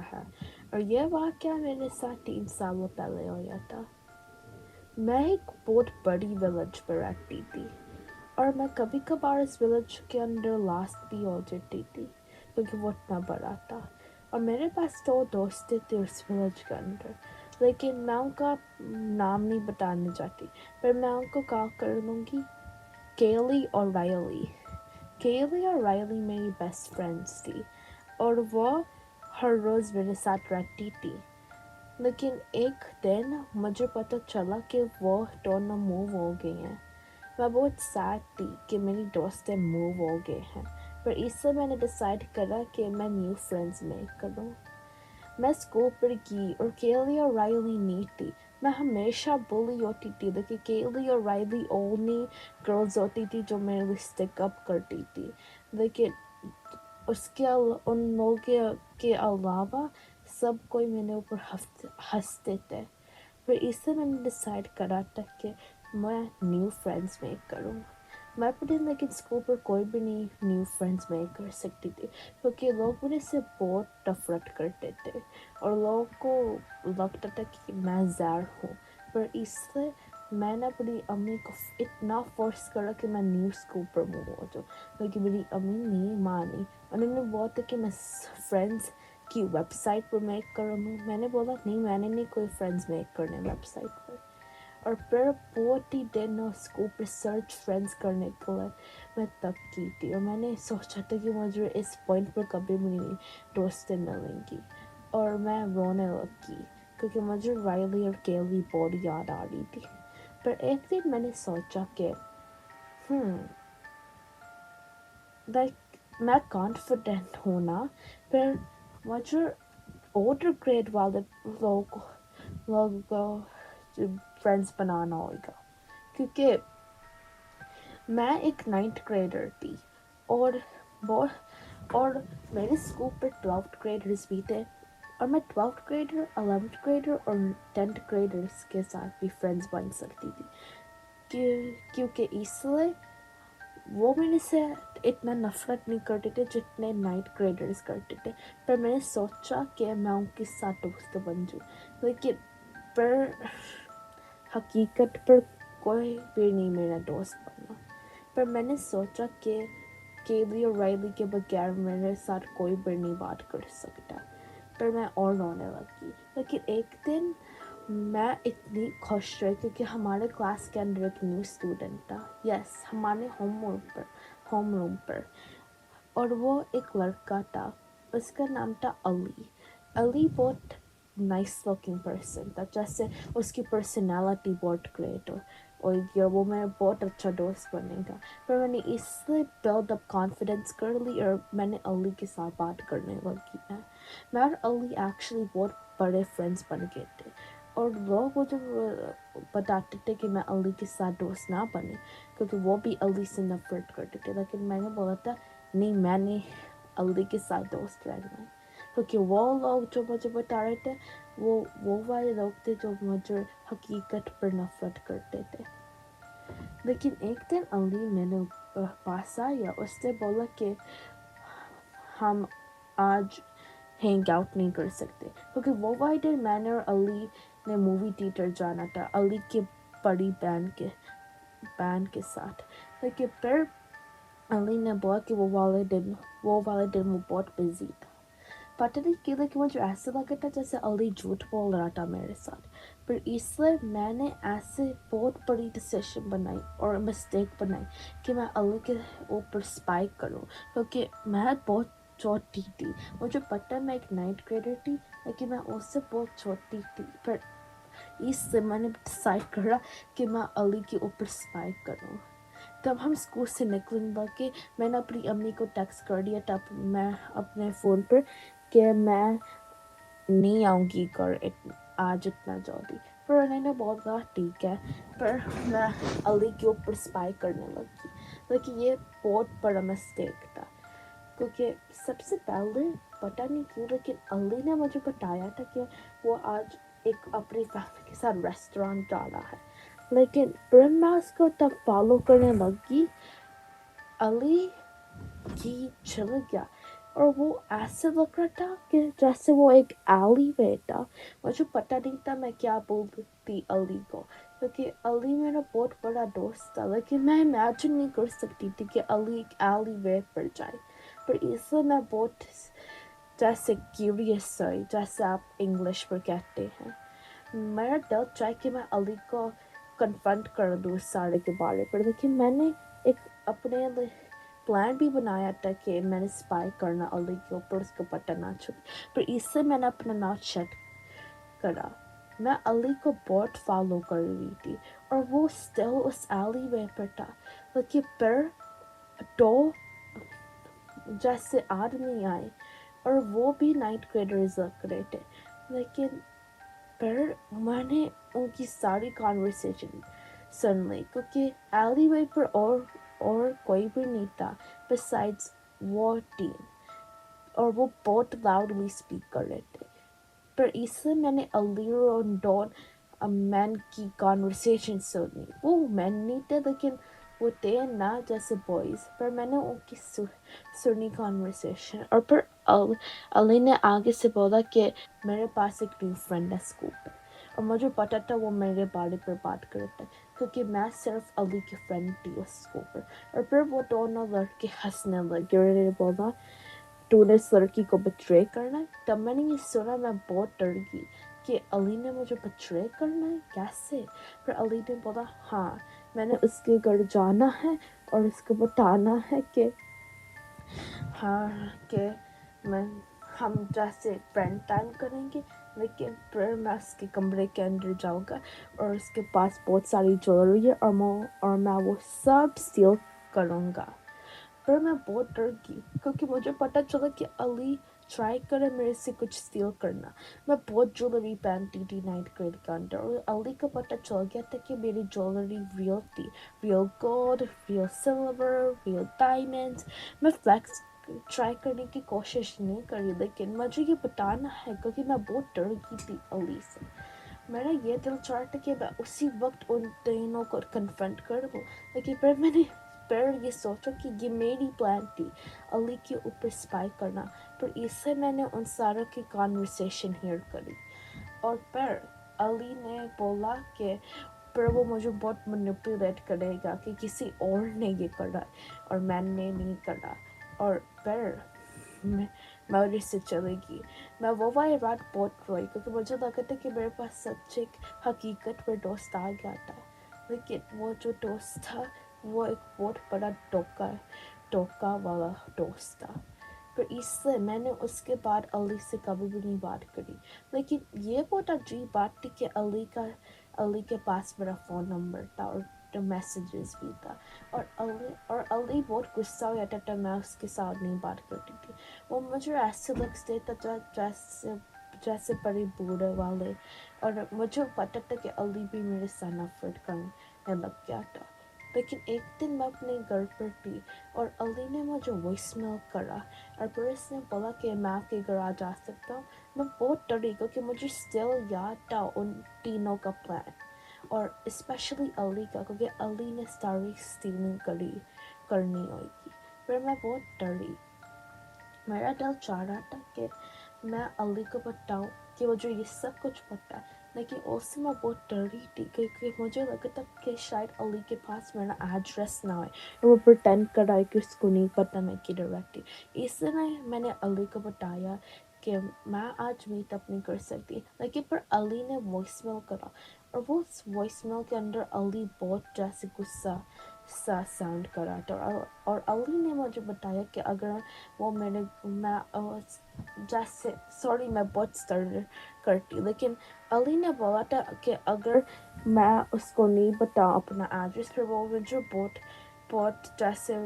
ہے، اور یہ واقعہ میرے ساتھ 3 سالوں پہلے ہوا تھا۔ میں ایک بہت بڑی ولیج پر رہتی تھی، اور میں کبھی کبھار اس ولیج کے اندر لاسٹ بھی ہو جاتی تھی کیونکہ وہ اتنا بڑا تھا، اور میرے پاس 2 دوستیں تھے اس ولیج کے اندر، لیکن میں ان کا نام نہیں بتانا چاہتی، پر میں ان کو کہا کر لوں گی کیلی اور رائلی۔ کیلی اور رائلی میری بیسٹ فرینڈس تھی، اور وہ ہر روز میرے ساتھ رہتی تھی، لیکن ایک دن مجھے پتہ چلا کہ وہ دونوں موو ہو گئی ہیں۔ میں بہت سیڈ تھی کہ میری دوستیں موو ہو گئے ہیں، پر اس لیے میں نے ڈیسائیڈ کرا کہ میں نیو فرینڈز میک کروں۔ میں اسکول پر گئی اور کیلی اور رائلی نہیں تھی۔ میں ہمیشہ بلی ہوتی تھی، لیکن کیلی اور رائلی اونلی گرلز ہوتی تھی جو میرے لیے اسٹک اپ کرتی تھی، لیکن ان لوگوں کے علاوہ سب کوئی میرے اوپر ہنستے تھے۔ پھر اس سے میں نے ڈیسائیڈ کرا تھا کہ میں نیو فرینڈز میک کروں۔ میں اپنے لیکن اسکول پر کوئی بھی نیو فرینڈز میک کر سکتی تھی کیونکہ لوگ مجھے سے بہت نفرت کرتے تھے، اور لوگوں کو لگتا تھا کہ میں زہر ہوں۔ پر اس سے میں نے اپنی امی کو اتنا فورس کرا کہ میں نیو اسکول پر موو ہو جاؤں، لیکن میری امی نہیں مانی۔ انہوں نے بولا تھا کہ میں فرینڈز کی ویب سائٹ پر میک کروں۔ میں نے بولا نہیں، میں نے نہیں کوئی فرینڈز میک کرنے ویب سائٹ پر۔ اور پھر بہت ہی دن اسکول پر سرچ فرینڈز کرنے کے لیے میں تک کی تھی، اور میں نے سوچا تھا کہ مجھے اس پوائنٹ پر کبھی میری دوستیں ملیں گی، اور میں رونے لگی کیونکہ مجھے رائلی اور کیلی بہت یاد آ رہی تھی۔ پر ایک دن میں نے سوچا کہ میں کانفیڈنٹ ہوں نا، پھر مجھے اولڈر گریڈ والے لوگوں کو فرینڈز بنانا ہوگا، کیونکہ میں ایک 9th گریڈر تھی، اور میرے اسکول پر 12th گریڈرز بھی تھے، اور میں 12th گریڈر 11th گریڈر اور 10th گریڈرز کے ساتھ بھی فرینڈز بن سکتی تھی، کیونکہ اس لیے وہ میرے سے اتنا نفرت نہیں کرتے تھے جتنے 9th گریڈرز کرتے تھے۔ پر میں نے سوچا کہ میں ان کے ساتھ دوست بن جاؤں، لیکن پر حقیقت پر کوئی بھی نہیں میرا دوست بنا۔ پر میں نے سوچا کہ کیلی اور رائلی کے بغیر میرے ساتھ کوئی بھی نہیں بات کر سکتا، پر میں اور رونے لگی۔ لیکن ایک دن میں اتنی خوش رہی کیونکہ ہمارے کلاس کے اندر ایک نیو اسٹوڈنٹ تھا، ہمارے ہوم روم پر، اور وہ ایک لڑکا تھا، اس کا نام تھا علی۔ علی بہت نائس لوکنگ پرسن تھا، جیسے اس کی پرسنالٹی بہت گریٹ ہو، اور وہ میرا بہت اچھا دوست بنے گا۔ پر میں نے اس سے بلڈ اپ کانفیڈنس کر لی، اور میں نے علی کے ساتھ بات کرنے لگی۔ میں اور علی ایکچولی بہت بڑے فرینڈز بن گئے تھے، اور لوگ مجھے بتاتے تھے کہ میں علی کے ساتھ دوست نہ بنے کیونکہ وہ بھی علی سے نفرت کرتے تھے، لیکن میں نے بولا تھا نہیں، میں نے علی کے ساتھ دوست رہنا ہے، کیونکہ وہ لوگ جو مجھے بتا رہے تھے وہ والے لوگ تھے جو مجھے حقیقت پر نفرت کرتے تھے۔ لیکن ایک دن علی میرے پاس آیا، اس نے بولا کہ ہم آج ہینگ آؤٹ نہیں کر سکتے، کیونکہ وہ والے دن میں نے اور علی نے مووی تھیٹر جانا تھا علی کی بڑی بہن کے ساتھ، لیکن پھر علی نے بولا کہ وہ والے دن وہ بہت بزی تھا۔ پتہ نہیں کیوں، لیکن مجھے ایسا لگا تھا جیسے علی جھوٹ بول رہا تھا میرے ساتھ، پھر اس لیے میں نے ایسے بہت بڑی ڈیسیشن بنائی اور مسٹیک بنائی کہ میں علی کے اوپر اسپائی کروں، کیونکہ میں بہت چھوٹی تھی، مجھے پتہ میں ایک 9th گریڈر تھی، لیکن میں اس سے بہت چھوٹی تھی، پھر اس سے میں نے ڈیسائیڈ کرا کہ میں علی کے اوپر اسپائی کروں۔ تب ہم اسکول سے نکلنے لگے، میں نے اپنی امی کو ٹیکسٹ کر دیا تب میں اپنے فون پر کہ میں نہیں آؤں گی گھر آج اتنا جلدی، پر انہوں نے بولا ٹھیک ہے، پر میں علی کے اوپر اسپائی کرنے لگی، لیکن یہ بہت بڑا مسٹیک تھا، کیونکہ سب سے پہلے پتہ نہیں کیوں لیکن علی نے مجھے بتایا تھا کہ وہ آج ایک اپنی فیملی کے ساتھ ریسٹورینٹ جا رہا ہے، لیکن پھر میں اس کو تب فالو کرنے لگی، علی کی چل گیا، اور وہ ایسے لگ رہا تھا کہ جیسے وہ ایک ایلی وے تھا. مجھے پتہ نہیں تھا میں کیا بولتی علی کو، کیونکہ علی میرا بہت بڑا دوست تھا، لیکن میں امیجن نہیں کر سکتی تھی کہ علی ایک ایلی وے پر جائے. پر اس لیے میں بہت جیسے کیوریس ہوئی، جیسے آپ انگلش پر کہتے ہیں. میرا دل چاہے کہ میں علی کو کنفرنٹ کر دوں اس سارے کے بارے پر، لیکن میں نے ایک اپنے پلان بھی بنایا تھا کہ میں نے اسپائی کرنا علی کے اوپر، اس کو پتہ نہ چلے. پر اس سے میں نے اپنا ناٹ شٹ کرا. میں علی کو بہت فالو کر رہی تھی اور وہ اسٹل اس ایلی وے پر تھا، لیکن پھر دو جیسے آدمی آئے اور وہ بھی نائٹ گریڈرز لگ رہے تھے، لیکن پھر میں نے ان کی ساری کانورسیشن سن لی، کیونکہ ایلی وے پر اور کوئی بھی نہیں تھا بسائڈس وہ ٹیم، اور وہ بہت لاؤڈلی اسپیک کر رہے تھے. پر اس سے میں نے علی اور ڈون مین کی کانورسیشن سنی. وہ مین نہیں تھے لیکن وہ تھے نا جیسے بوائز، پر میں نے ان کی سنی کانورسیشن. اور پھر علی نے آگے سے بولا کہ میرے پاس ایک نیو فرینڈ ہے اسکول پہ، اور مجھے پتا تھا وہ میرے بارے پر بات کرتا ہے، کیونکہ میں صرف علی کی فرینڈ تھی اس اسکول پر. اور پھر وہ دونوں لڑکے ہنسنے لگے اور انہوں نے بولا تو نے اس لڑکی کو بٹرے کرنا ہے. تب میں نے یہ سنا میں بہت ڈر گئی کہ علی نے مجھے بٹرے کرنا ہے، کیسے؟ پھر علی نے بولا ہاں میں نے اس کے گھر جانا ہے اور اس کو بتانا ہے کہ ہاں کہ ہم جیسے فرینڈ ٹائم کریں گے، لیکن پھر میں اس کے کمرے کے اندر جاؤں گا اور اس کے پاس بہت ساری جویلری ہے اور میں وہ سب اسٹیل کروں گا. پر میں بہت ڈر گئی کیونکہ مجھے پتہ چلا کہ علی ٹرائی کرے میرے سے کچھ اسٹیل کرنا. میں بہت جویلری پہنتی تھی نائٹ گریڈ کے اندر، اور علی کو پتہ چل گیا تھا کہ میری جویلری ریئل تھی، real gold, real silver, real diamonds. میں فلیکس ٹرائی کرنے کی کوشش نہیں کری، لیکن مجھے یہ بتانا ہے کیونکہ میں بہت ڈر گئی تھی علی سے. میرا یہ دل چاہتا کہ میں اسی وقت ان تینوں کو کنفرنٹ کر دوں، لیکن پھر یہ سوچا کہ یہ میری پلان تھی علی کے اوپر اسپائی کرنا. پر اس سے میں نے ان ساروں کی کانورسیشن ہیئر کری، اور پھر علی نے بولا کہ پھر وہ مجھے بہت مینیپولیٹ کرے گا کہ کسی اور نے یہ کرا اور میں نے نہیں کرا. اور پھر میں وجہ سے چلے گی. میں وہ والی رات بہت روئی کیونکہ مجھے لگا تھا کہ میرے پاس سچ ایک حقیقت پر دوست آ گیا تھا، لیکن وہ جو دوست تھا وہ ایک بہت بڑا ٹوکا والا دوست تھا. پھر اس سے میں نے اس کے بعد علی سے کبھی بھی نہیں بات کری. لیکن یہ بہت عجیب بات تھی کہ علی کے پاس میرا فون نمبر تھا اور میسیجز بھی تھا، اور علی بہت غصہ ہو جاتا تھا میں اس کے ساتھ نہیں بات کرتی تھی. وہ مجھے ایسے لگتے تھا جیسے بڑے بوڑھے والے، اور مجھے پتا تھا کہ علی بھی میرے ساتھ نفرت کرنے لگ گیا تھا. لیکن ایک دن میں اپنے گھر پر تھی اور علی نے مجھے وائس میل کرا، اور پھر اس نے بولا کہ میں آپ کے گھر آ جا سکتا ہوں. میں بہت ڈری کیونکہ مجھے اسٹل یاد تھا ان تینوں کا پلان، اور اسپیشلی علی کا، کیونکہ علی نے ساری اسٹیلنگ کرنی ہوئی تھی. پھر میں بہت ڈری. میرا دل چاہ رہا تھا کہ میں علی کو بتاؤں کہ مجھے یہ سب کچھ پتا ہے، لیکن اس سے میں بہت ڈری تھی کیونکہ مجھے لگا تھا کہ شاید علی کے پاس میرا ایڈریس نہ ہوئے اور وہ پریٹینڈ کرائے کہ اس کو نہیں پتا میں کدھر رہتی. اس لیے میں نے علی کو بتایا کہ میں آج میٹ اپ نہیں کر سکتی. لیکن پر علی نے وائس میل کرا، اور وہ وائس میل کے اندر علی بہت جیسے غصہ سا ساؤنڈ کرا تھا، اور علی نے مجھے بتایا کہ اگر وہ میں جیسے سوری میں بہت اسٹر کرتی، لیکن علی نے بولا تھا کہ اگر میں اس کو نہیں بتاؤں اپنا ایڈریس، پھر وہ مجھے بہت جیسے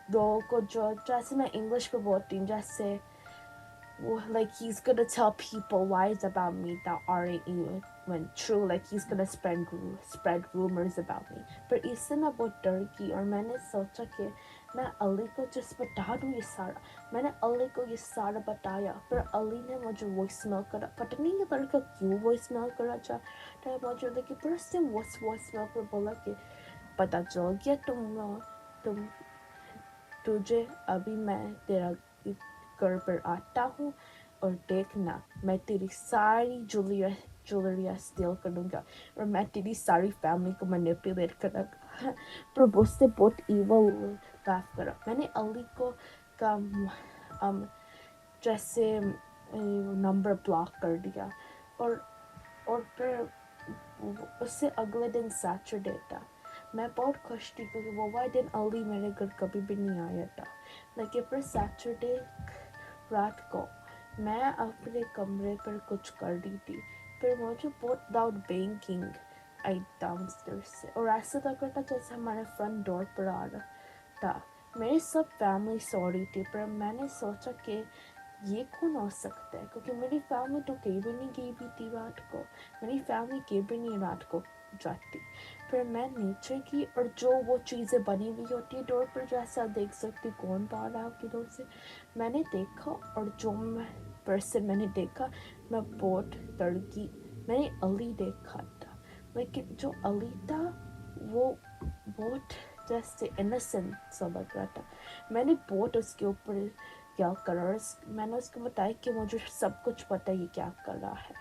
لوگوں کو جو جیسے میں انگلش پہ بولتی ہوں جیسے like he's gonna tell people lies about me that aren't even true, like he's gonna spread rumors about me. پر اس سے میں بہت ڈر گئی اور میں نے سوچا کہ میں علی کو جس بتا دوں یہ سارا. میں نے علی کو یہ سارا بتایا. پھر علی نے مجھے وائس میل کرا. پتہ نہیں یہ لڑکا کیوں وائس میل کرا چاہتا ہے مجھے، لیکن پھر اس نے وائس میل پر بولا کہ پتہ چل گیا تجھے ابھی میں تیرا گھر پر آتا ہوں اور دیکھنا میں تیری ساری جولریا اسٹیل کروں گا اور میں تیری ساری فیملی کو مینیپولیٹ کروں گا. پر وہ سے بہت ایول لاف کرا. میں نے علی کو کا جیسے نمبر بلاک کر دیا اور پھر اس سے اگلے دن سیٹرڈے تھا. میں بہت خوش تھی کیونکہ وہ دن علی میرے گھر کبھی بھی نہیں آیا تھا. لیکن پھر سیٹرڈے رات کو میں اپنے کمرے پر کچھ کر رہی تھی. پھر مجھے بہت لاؤڈ بینکنگ آئی ڈاؤن اسٹیئرس سے اور ایسا لگ رہا تھا جیسے ہمارے فرنٹ ڈور پر آ رہا تھا. میری سب فیملی سو رہی تھی پر میں نے سوچا کہ یہ کون ہو سکتا ہے کیونکہ میری فیملی تو کہیں بھی نہیں گئی بھی تھی رات کو. میری فیملی کہیں بھی نہیں رات کو جاتی. پھر میں نیچے کی اور جو وہ چیزیں بنی ہوئی ہوتی ہے ڈور پر جیسا دیکھ سکتی کون باہر آ کی ڈور سے میں نے دیکھا اور جو پرسن میں نے دیکھا میں بہت ڈر گئی. میں نے علی دیکھا تھا لیکن جو علی تھا وہ بہت جیسے انسنٹ سا لگ رہا تھا. میں نے بہت اس کے اوپر کیا کرا. میں نے اس کو بتایا کہ مجھے سب کچھ پتہ ہے یہ کیا کر رہا ہے.